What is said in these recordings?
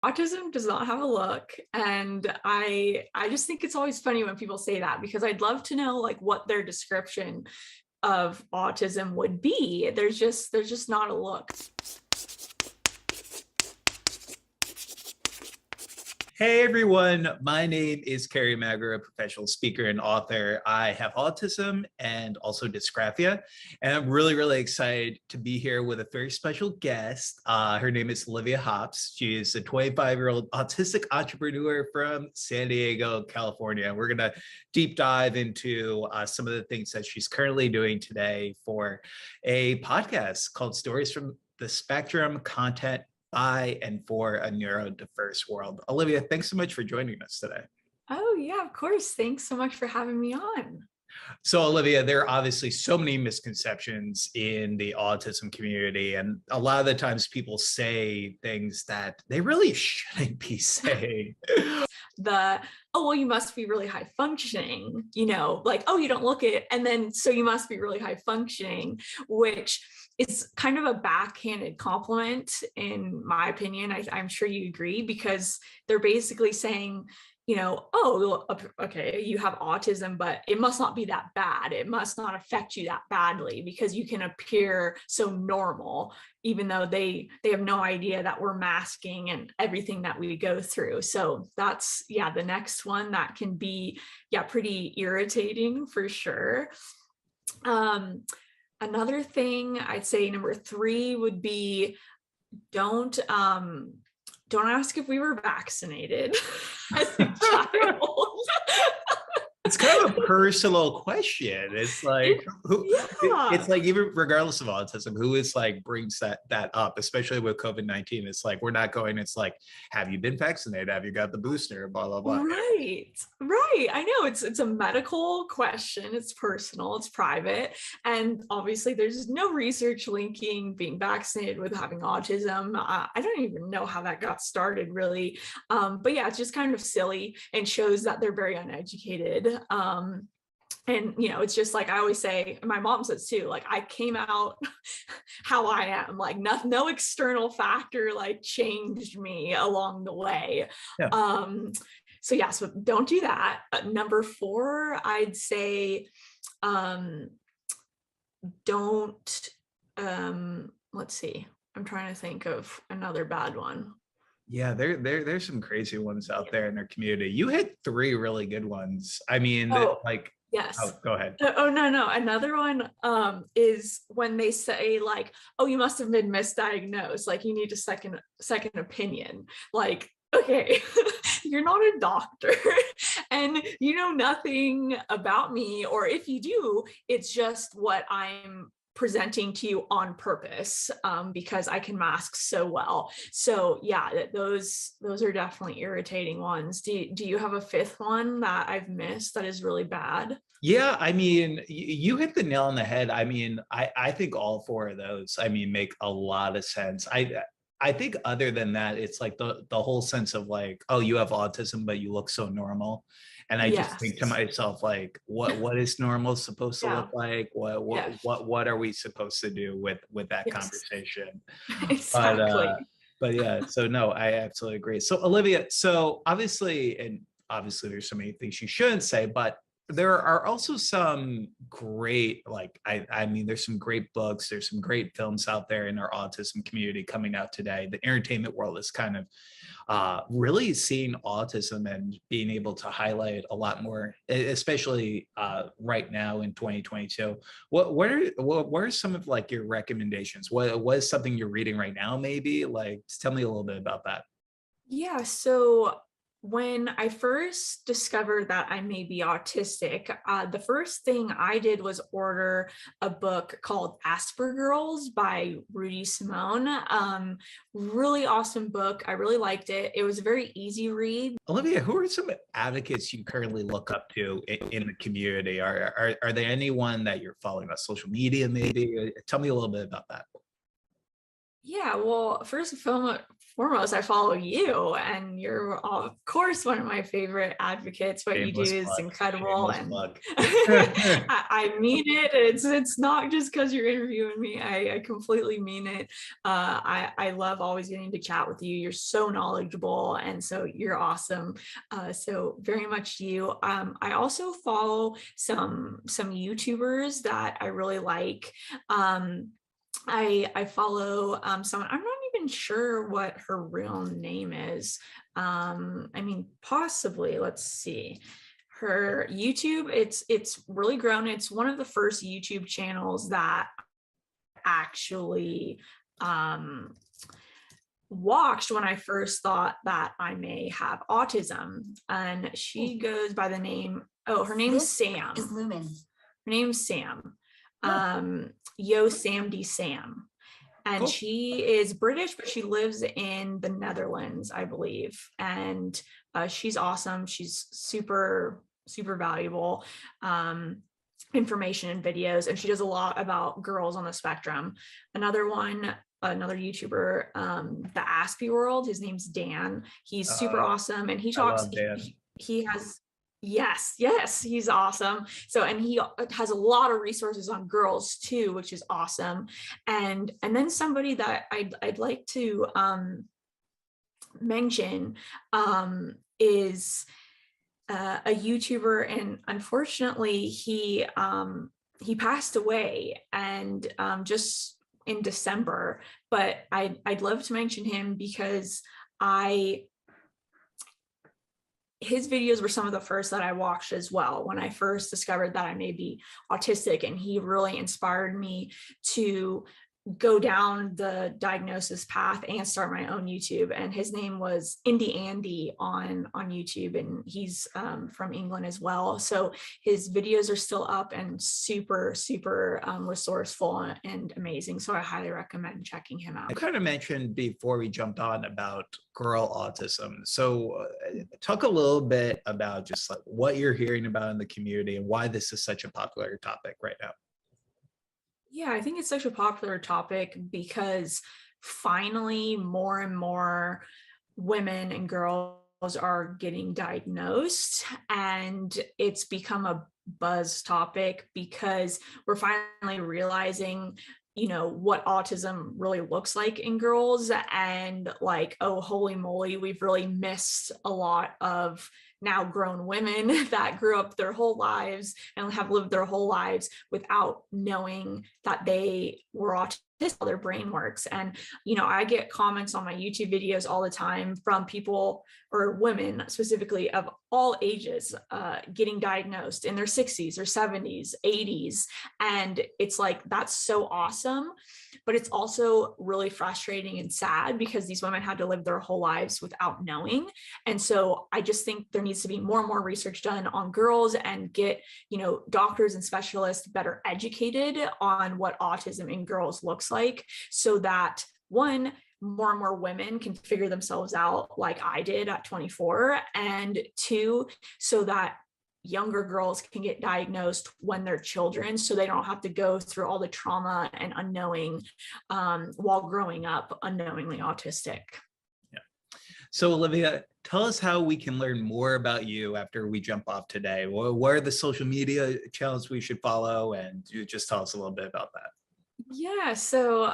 autism does not have a look, and I just think it's always funny when people say that, because I'd love to know like what their description of autism would be. There's just not a look. Hey everyone, my name is Kerry Margo, a professional speaker and author. I have autism and also dysgraphia, and I'm really excited to be here with a very special guest. Her name is Olivia Hops. She is a 25-year-old autistic entrepreneur from San Diego, California. We're going to deep dive into some of the things that she's currently doing today for a podcast called Stories from the Spectrum: Content by and for a neurodiverse world. Olivia, thanks so much for joining us today. Oh yeah, of course. Thanks so much for having me on. So Olivia, there are obviously so many misconceptions in the autism community, and a lot of the times people say things that they really shouldn't be saying. Oh well, you must be really high functioning, like, oh, you don't look it, and then so you must be really high functioning, which is kind of a backhanded compliment in my opinion. I'm sure you agree, because they're basically saying, oh, okay, you have autism, but it must not be that bad. It must not affect you that badly, because you can appear so normal, even though they have no idea that we're masking and everything that we go through. So that's, the next one that can be, pretty irritating for sure. Another thing I'd say, number 3 would be, don't ask if we were vaccinated as a child. It's kind of a personal question. It's like, it's like, even regardless of autism, who is like brings that up, especially with COVID-19. It's like, we're not going, it's like, have you been vaccinated? Have you got the booster? Blah, blah, blah. Right. I know it's a medical question. It's personal, it's private. And obviously there's no research linking being vaccinated with having autism. I don't even know how that got started really. But yeah, it's just kind of silly and shows that they're very uneducated. And it's just like I always say, my mom says too, like, I came out how I am, like no external factor like changed me along the way. Yeah. So don't do that. Number 4, I'd say don't let's see, I'm trying to think of another bad one. Yeah, there's some crazy ones out there in their community. You hit 3 really good ones. I mean, Yes. Oh, go ahead. Oh, no. Another one is when they say like, oh, you must have been misdiagnosed. Like, you need a second opinion. Like, okay, you're not a doctor and you know nothing about me. Or if you do, it's just what I'm presenting to you on purpose, because I can mask so well. So yeah, those are definitely irritating ones. Do you have a 5th one that I've missed that is really bad? Yeah, I mean, you hit the nail on the head. I mean, I think all 4 of those, I mean, make a lot of sense. I think other than that, it's like the whole sense of like, oh, you have autism, but you look so normal. And I just think to myself, like, what is normal supposed to look like? What are we supposed to do with that conversation? Exactly. But yeah, so no, I absolutely agree. So Olivia, so obviously there's so many things you shouldn't say, but there are also some great, like, I mean, there's some great books, there's some great films out there in our autism community coming out today. The entertainment world is kind of really seeing autism and being able to highlight a lot more, especially right now in 2022. What are some of like your recommendations? What is something you're reading right now? Maybe like, tell me a little bit about that. Yeah, so when I first discovered that I may be autistic, the first thing I did was order a book called Asperger by Rudy Simone. Really awesome book. I really liked it. It was a very easy read. Olivia, who are some advocates you currently look up to in the community? Are there anyone that you're following on social media maybe? Tell me a little bit about that. Yeah, well, first and foremost, I follow you, and you're, of course, one of my favorite advocates. What you do is incredible, and I mean it. It's not just because you're interviewing me. I completely mean it. I love always getting to chat with you. You're so knowledgeable, and so you're awesome. So very much you. I also follow some YouTubers that I really like. I follow someone, I'm not even sure what her real name is. I mean, possibly, let's see. Her YouTube, it's really grown. It's one of the first YouTube channels that actually watched when I first thought that I may have autism. And she goes by the name, her name's Sam. Is Lumen. Her name's Sam. Yo Sam D Sam, and cool. She is British, but she lives in the Netherlands, I believe, and she's awesome. She's super valuable information and videos, and she does a lot about girls on the spectrum. Another YouTuber, the Aspie World, his name's Dan. He's super awesome, and he talks, he has, yes, he's awesome. So, and he has a lot of resources on girls too, which is awesome. And then somebody that I'd like to mention is a YouTuber, and unfortunately he passed away, and just in December. But I'd love to mention him because his videos were some of the first that I watched as well when I first discovered that I may be autistic, and he really inspired me to go down the diagnosis path and start my own YouTube. And his name was Indie Andy on YouTube, and he's from England as well. So his videos are still up and super resourceful and amazing. So I highly recommend checking him out. I kind of mentioned before we jumped on about girl autism. So talk a little bit about just like what you're hearing about in the community and why this is such a popular topic right now. Yeah, I think it's such a popular topic because finally more and more women and girls are getting diagnosed, and it's become a buzz topic because we're finally realizing, you know, what autism really looks like in girls, and like, oh, holy moly, we've really missed a lot of now grown women that grew up their whole lives and have lived their whole lives without knowing that they were autistic, how their brain works. And, you know, I get comments on my YouTube videos all the time from people, or women specifically, of all ages, getting diagnosed in their 60s or 70s, 80s. And it's like, that's so awesome. But it's also really frustrating and sad because these women had to live their whole lives without knowing. And so I just think there needs to be more and more research done on girls, and get, you know, doctors and specialists better educated on what autism in girls looks like, so that one, more and more women can figure themselves out like I did at 24, and two, so that younger girls can get diagnosed when they're children, so they don't have to go through all the trauma and unknowing while growing up unknowingly autistic. Yeah. So Olivia, tell us how we can learn more about you after we jump off today. What are the social media channels we should follow? And you just tell us a little bit about that. Yeah, so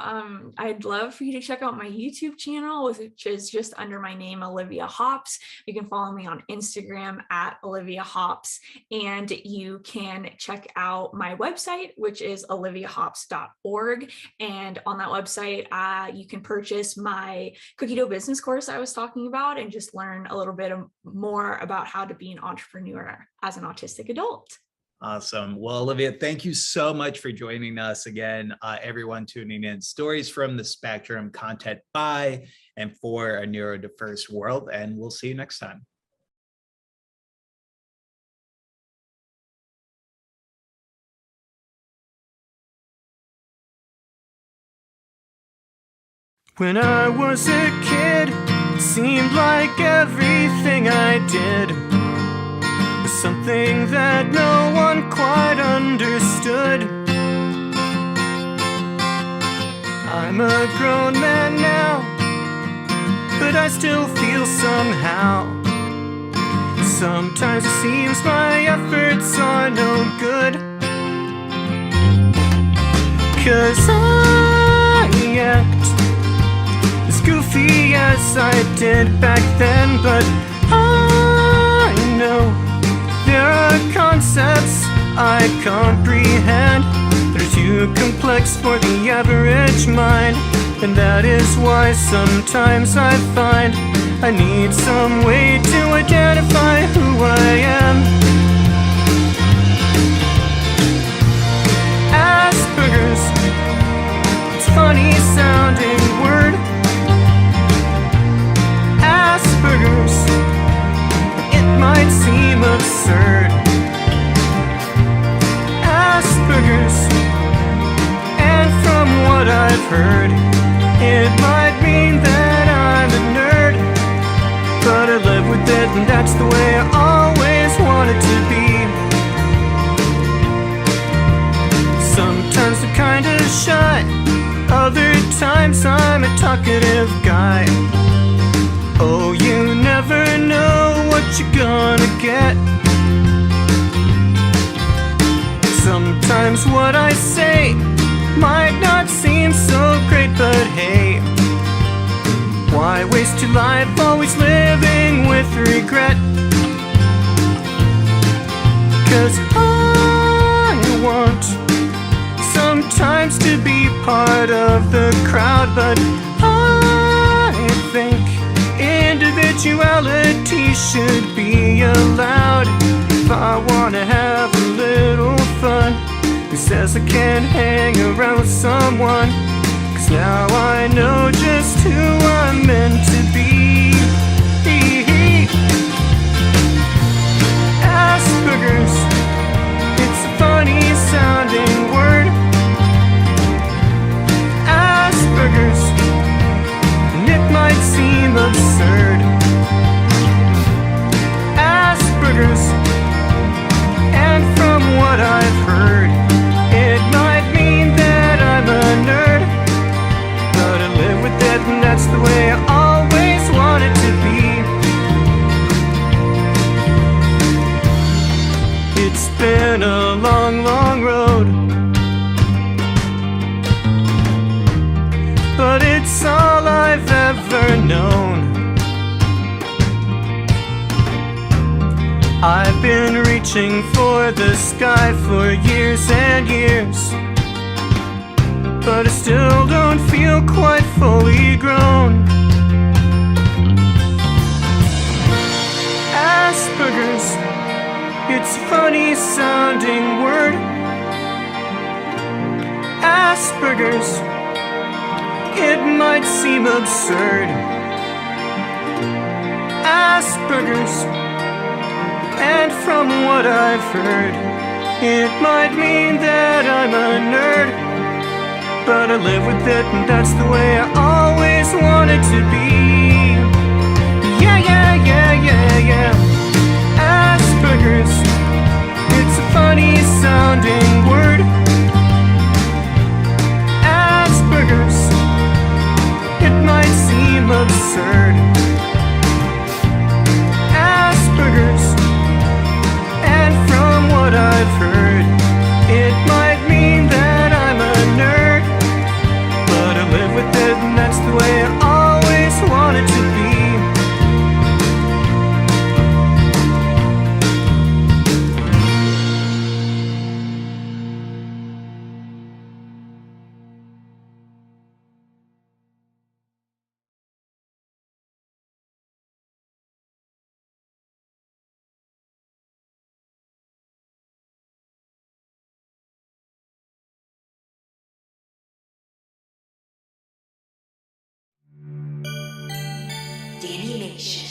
I'd love for you to check out my YouTube channel, which is just under my name, Olivia Hops. You can follow me on Instagram at Olivia Hops, and you can check out my website, which is oliviahops.org. And on that website, you can purchase my cookie dough business course I was talking about, and just learn a little bit more about how to be an entrepreneur as an autistic adult. Awesome. Well, Olivia, thank you so much for joining us again. Everyone tuning in, stories from the spectrum, content by and for a neurodiverse world. And we'll see you next time. When I was a kid, it seemed like everything I did was something that no one quite understood. I'm a grown man now, but I still feel somehow. Sometimes it seems my efforts are no good, 'cause I act as goofy as I did back then. But I know there are concepts I comprehend that are too complex for the average mind. And that is why sometimes I find I need some way to identify who I am. Asperger's, it's a funny sounding word. Asperger's, it might seem absurd. Asperger's, and from what I've heard, it might mean that I'm a nerd, but I live with it, and that's the way I always wanted to be. Sometimes I'm kinda shy, other times I'm a talkative guy. Oh, you never know what you're gonna get. Sometimes what I say might not seem so great, but hey, why waste your life always living with regret? 'Cause I want sometimes to be part of the crowd, but I think individuality should be allowed. If I wanna have a little fun, who says I can't hang around with someone? 'Cause now I know just who I'm meant to be. Asperger's, it's a funny sounding word. Asperger's, and it might seem absurd. Asperger's, and from what I've heard, it might mean that I'm a nerd, but I live with it, and that's the way I always wanted to be. It's been a long, long road, but it's all I've ever known. I've been reaching for the sky for years and years, but I still don't feel quite fully grown. Asperger's, it's a funny sounding word. Asperger's, it might seem absurd. Asperger's, and from what I've heard, it might mean that I'm a nerd, but I live with it, and that's the way I always wanted to be. Yeah, yeah, yeah, yeah, yeah. Asperger's, it's a funny sounding word. Asperger's, it might seem absurd. Asperger's, and from what I've heard, it might mean that I'm a nerd, but I live with it, and that's the way I always wanted to be. Dani-Mation.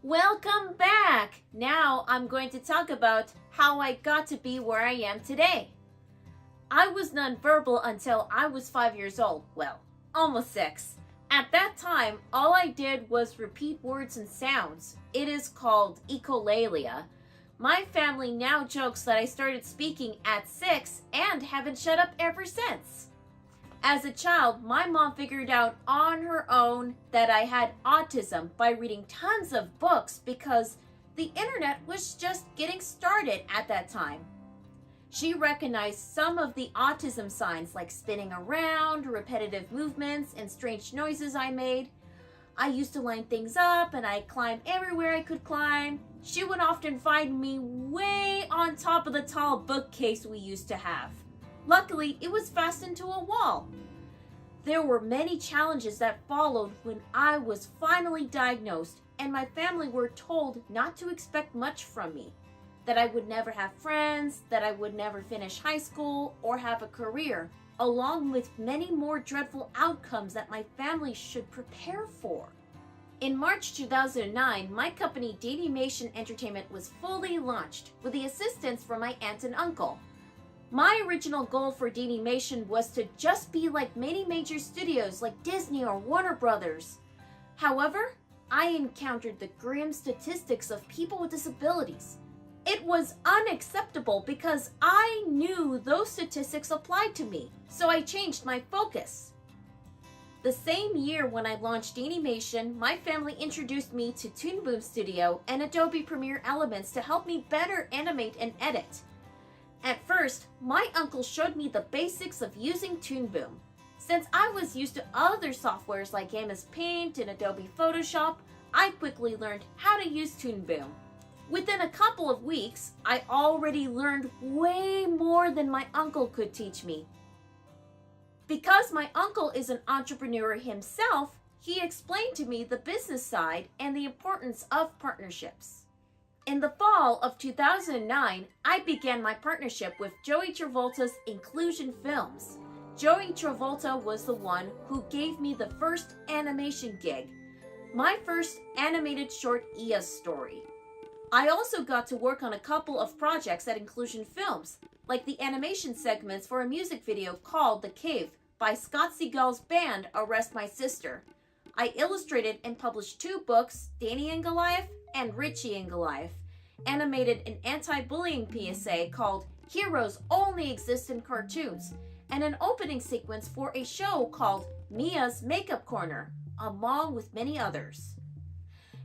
Welcome back! Now I'm going to talk about how I got to be where I am today. I was nonverbal until I was 5 years old. Well, almost 6. At that time, all I did was repeat words and sounds. It is called echolalia. My family now jokes that I started speaking at 6 and haven't shut up ever since. As a child, my mom figured out on her own that I had autism by reading tons of books because the internet was just getting started at that time. She recognized some of the autism signs like spinning around, repetitive movements, and strange noises I made. I used to line things up and I climbed everywhere I could climb. She would often find me way on top of the tall bookcase we used to have. Luckily, it was fastened to a wall. There were many challenges that followed when I was finally diagnosed, and my family were told not to expect much from me, that I would never have friends, that I would never finish high school or have a career, along with many more dreadful outcomes that my family should prepare for. In March 2009, my company Dani-Mation Entertainment was fully launched with the assistance from my aunt and uncle. My original goal for Dani-Mation was to just be like many major studios like Disney or Warner Brothers. However, I encountered the grim statistics of people with disabilities. It was unacceptable because I knew those statistics applied to me, so I changed my focus. The same year when I launched Dani-Mation, my family introduced me to Toon Boom Studio and Adobe Premiere Elements to help me better animate and edit. At first, my uncle showed me the basics of using Toon Boom. Since I was used to other softwares like MS Paint and Adobe Photoshop, I quickly learned how to use Toon Boom. Within a couple of weeks, I already learned way more than my uncle could teach me. Because my uncle is an entrepreneur himself, he explained to me the business side and the importance of partnerships. In the fall of 2009, I began my partnership with Joey Travolta's Inclusion Films. Joey Travolta was the one who gave me the first animation gig, my first animated short Ia story. I also got to work on a couple of projects at Inclusion Films, like the animation segments for a music video called The Cave by Scott Seagal's band Arrest My Sister. I illustrated and published 2 books, Danny and Goliath and Richie and Goliath, animated an anti-bullying PSA called Heroes Only Exist in Cartoons, and an opening sequence for a show called Mia's Makeup Corner, along with many others.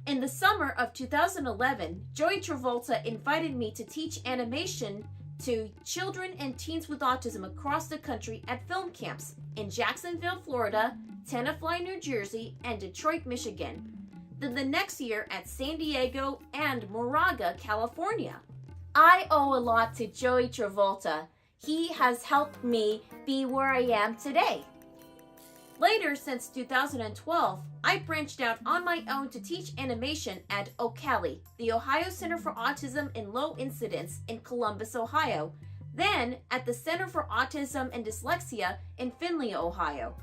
In the summer of 2011, Joey Travolta invited me to teach animation to children and teens with autism across the country at film camps in Jacksonville, Florida, Tenafly, New Jersey, and Detroit, Michigan. Then the next year at San Diego and Moraga, California. I owe a lot to Joey Travolta. He has helped me be where I am today. Later, since 2012, I branched out on my own to teach animation at OCALI, the Ohio Center for Autism and Low Incidence in Columbus, Ohio, then at the Center for Autism and Dyslexia in Findlay, Ohio.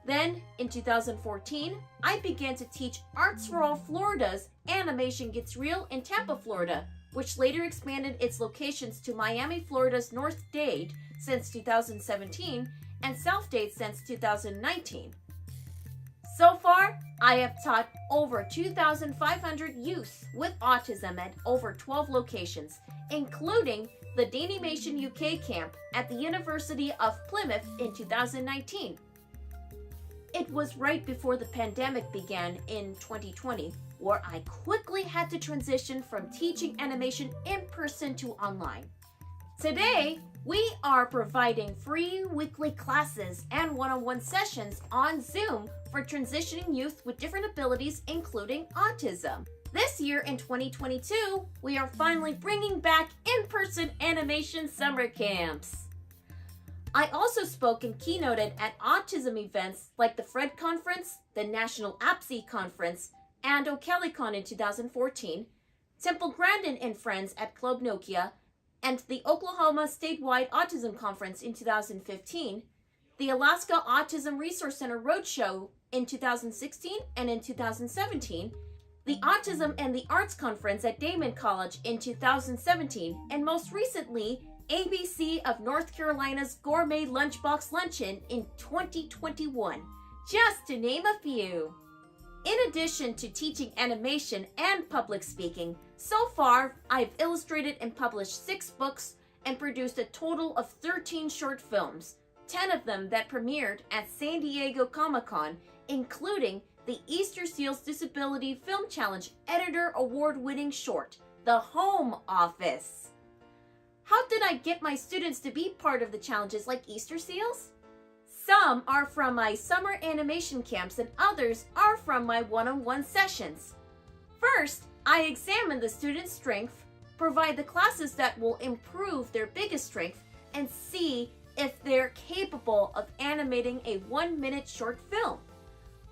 Then, in 2014, I began to teach Arts for All Florida's Animation Gets Real in Tampa, Florida, which later expanded its locations to Miami, Florida's North Dade since 2017 and South Dade since 2019. So far, I have taught over 2,500 youth with autism at over 12 locations, including the Dani-Mation UK camp at the University of Plymouth in 2019. It was right before the pandemic began in 2020, where I quickly had to transition from teaching animation in person to online. Today, we are providing free weekly classes and one-on-one sessions on Zoom for transitioning youth with different abilities, including autism. This year in 2022, we are finally bringing back in-person animation summer camps. I also spoke and keynoted at autism events like the Fred Conference, the National APSI Conference, and OCALICon in 2014, Temple Grandin and Friends at Club Nokia, and the Oklahoma Statewide Autism Conference in 2015, the Alaska Autism Resource Center Roadshow in 2016 and in 2017, the Autism and the Arts Conference at Damon College in 2017, and most recently, ABC of North Carolina's Gourmet Lunchbox Luncheon in 2021, just to name a few. In addition to teaching animation and public speaking, so far I've illustrated and published 6 books and produced a total of 13 short films, 10 of them that premiered at San Diego Comic-Con, including the Easter Seals Disability Film Challenge Editor Award-winning short, The Home Office. How did I get my students to be part of the challenges like Easter Seals? Some are from my summer animation camps and others are from my one-on-one sessions. First, I examine the student's strength, provide the classes that will improve their biggest strength, and see if they're capable of animating a 1-minute short film.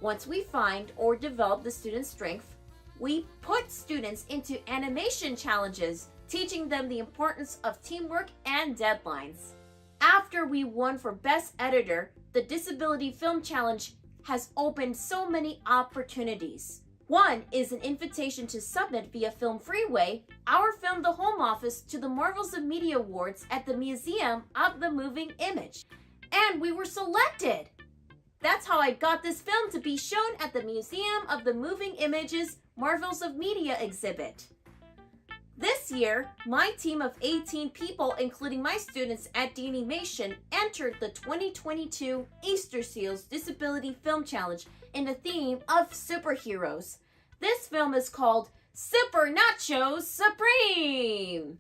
Once we find or develop the student's strength, we put students into animation challenges, teaching them the importance of teamwork and deadlines. After we won for Best Editor, the Disability Film Challenge has opened so many opportunities. One is an invitation to submit via Film Freeway our film The Home Office to the Marvels of Media Awards at the Museum of the Moving Image. And we were selected! That's how I got this film to be shown at the Museum of the Moving Image's Marvels of Media exhibit. This year, my team of 18 people, including my students at Dani-Mation, entered the 2022 Easter Seals Disability Film Challenge in the theme of superheroes. This film is called Super Nachos Supreme.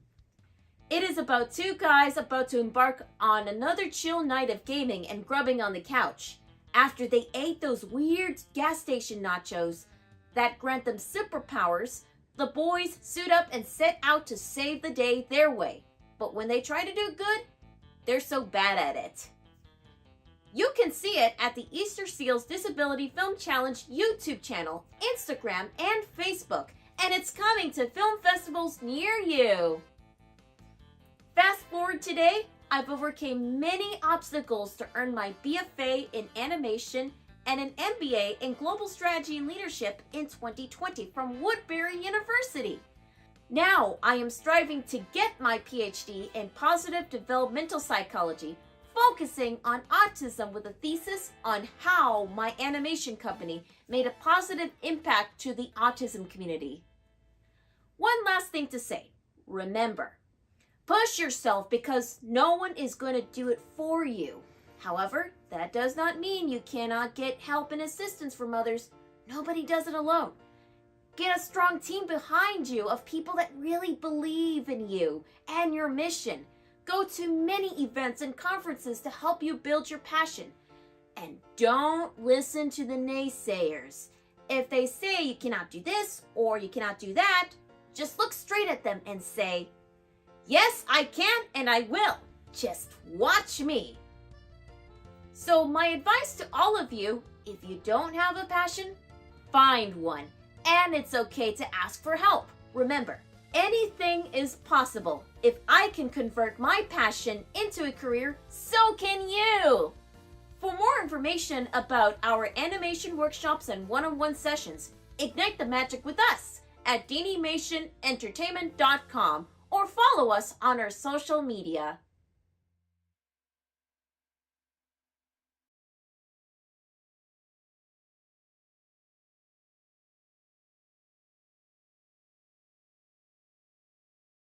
It is about two guys about to embark on another chill night of gaming and grubbing on the couch after they ate those weird gas station nachos that grant them superpowers. The boys suit up and set out to save the day their way. But when they try to do good, they're so bad at it. You can see it at the Easter Seals Disability Film Challenge YouTube channel, Instagram, and Facebook, and it's coming to film festivals near you. Fast forward today, I've overcame many obstacles to earn my BFA in animation and an MBA in Global Strategy and Leadership in 2020 from Woodbury University. Now I am striving to get my PhD in Positive Developmental Psychology, focusing on autism with a thesis on how my animation company made a positive impact to the autism community. One last thing to say. Remember, push yourself because no one is going to do it for you. However, that does not mean you cannot get help and assistance from others. Nobody does it alone. Get a strong team behind you of people that really believe in you and your mission. Go to many events and conferences to help you build your passion. And don't listen to the naysayers. If they say you cannot do this or you cannot do that, just look straight at them and say, "Yes, I can and I will. Just watch me." So my advice to all of you, if you don't have a passion, find one. And it's okay to ask for help. Remember, anything is possible. If I can convert my passion into a career, so can you. For more information about our animation workshops and one-on-one sessions, ignite the magic with us at Dani-Mation-Entertainment.com or follow us on our social media.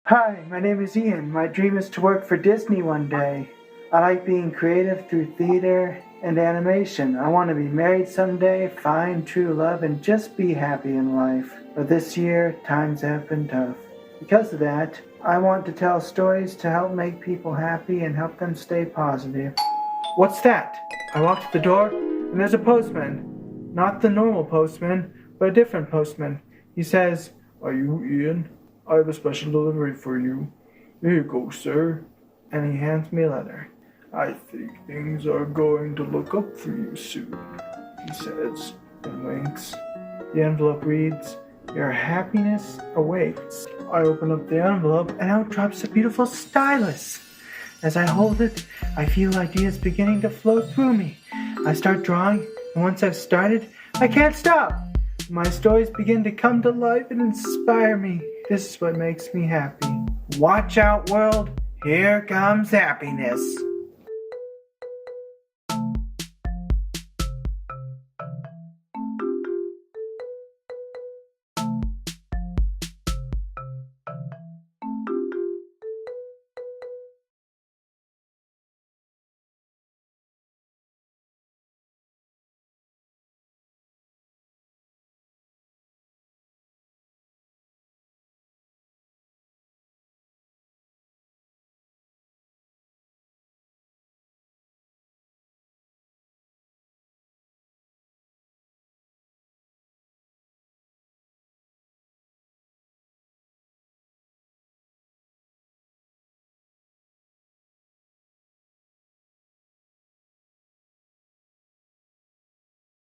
Hi, my name is Ian. My dream is to work for Disney one day. I like being creative through theater and animation. I want to be married someday, find true love, and just be happy in life. But this year, times have been tough. Because of that, I want to tell stories to help make people happy and help them stay positive. What's that? I walk to the door, and there's a postman. Not the normal postman, but a different postman. He says, "Are you Ian? I have a special delivery for you. Here you go, sir." And he hands me a letter. "I think things are going to look up for you soon," he says, and winks. The envelope reads, "Your happiness awaits." I open up the envelope and out drops a beautiful stylus. As I hold it, I feel ideas beginning to flow through me. I start drawing, and once I've started, I can't stop. My stories begin to come to life and inspire me. This is what makes me happy. Watch out, world. Here comes happiness.